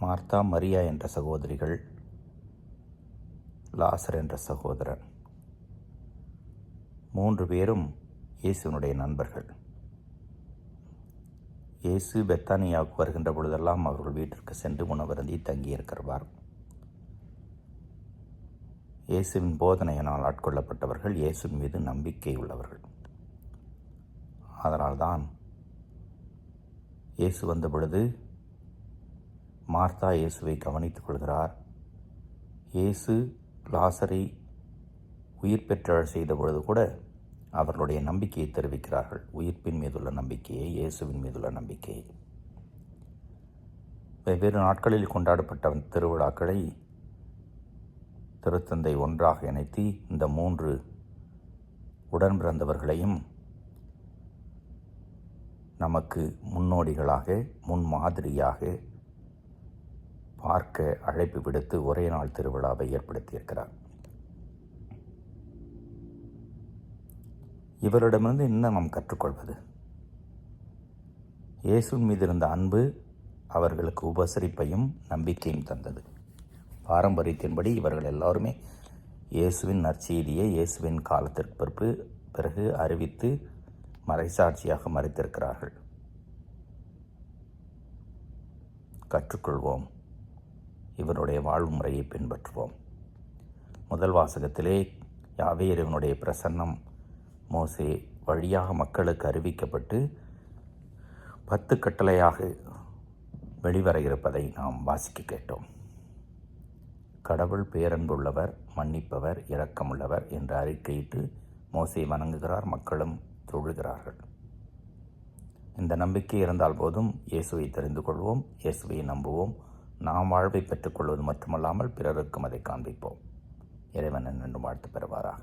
Martha, Maria என்ற சகோதரிகள், லாசர் என்ற சகோதரன், 3 பேரும் இயேசுவினுடைய நண்பர்கள். இயேசு பெத்தானியாவுக்கு வருகின்ற பொழுதெல்லாம் அவர்கள் வீட்டிற்கு சென்று உணவருந்தி தங்கியிருக்கிறார். இயேசுவின் போதனையினால் ஆட்கொள்ளப்பட்டவர்கள், இயேசுவின் மீது நம்பிக்கை உள்ளவர்கள். அதனால்தான் இயேசு வந்த பொழுது மார்த்தா இயேசுவை கவனித்துக் கொள்கிறார். இயேசு லாசரை உயிர் பெற்றழச் செய்த பொழுது கூட அவர்களுடைய நம்பிக்கையை தெரிவிக்கிறார்கள். உயிர்ப்பின் மீதுள்ள நம்பிக்கையை, இயேசுவின் மீதுள்ள நம்பிக்கையை. வெவ்வேறு நாட்களில் கொண்டாடப்பட்ட திருவிழாக்களை திருத்தந்தை ஒன்றாக இணைத்து இந்த 3 உடன் பிறந்தவர்களையும் நமக்கு முன்னோடிகளாக, முன்மாதிரியாக பார்க்க அழைப்பு விடுத்து ஒரே நாள் திருவிழாவை ஏற்படுத்தியிருக்கிறார். இவரிடமிருந்து என்ன நாம் கற்றுக்கொள்வது? இயேசுவின் மீது இருந்த அன்பு அவர்களுக்கு உபசரிப்பையும் நம்பிக்கையும் தந்தது. பாரம்பரியத்தின்படி இவர்கள் எல்லாருமே இயேசுவின் நற்செய்தியை இயேசுவின் காலத்திற்கு பிறகு அறிவித்து மறைசாட்சியாக மறைத்திருக்கிறார்கள். கற்றுக்கொள்வோம், இவருடைய வாழ்வு முறையை பின்பற்றுவோம். முதல் வாசகத்திலே யாவே இறைவனுடைய பிரசன்னம் மோசே வழியாக மக்களுக்கு அறிவிக்கப்பட்டு 10 கட்டளையாக வெளிவர இருப்பதை நாம் வாசிக்க கேட்டோம். கடவுள் பேரன்புள்ளவர், மன்னிப்பவர், இரக்கமுள்ளவர் என்று அறிக்கையிட்டு மோசே வணங்குகிறார். மக்களும் தொழுகிறார்கள். இந்த நம்பிக்கை இருந்தால் போதும் இயேசுவை தெரிந்து கொள்வோம், இயேசுவை நம்புவோம். நாம் வாழ்வை பெற்றுக்கொள்வது மட்டுமல்லாமல் பிறருக்கும் அதை காண்பிப்போம். இறைவன் என்று வாழ்த்து பெறுவாராக.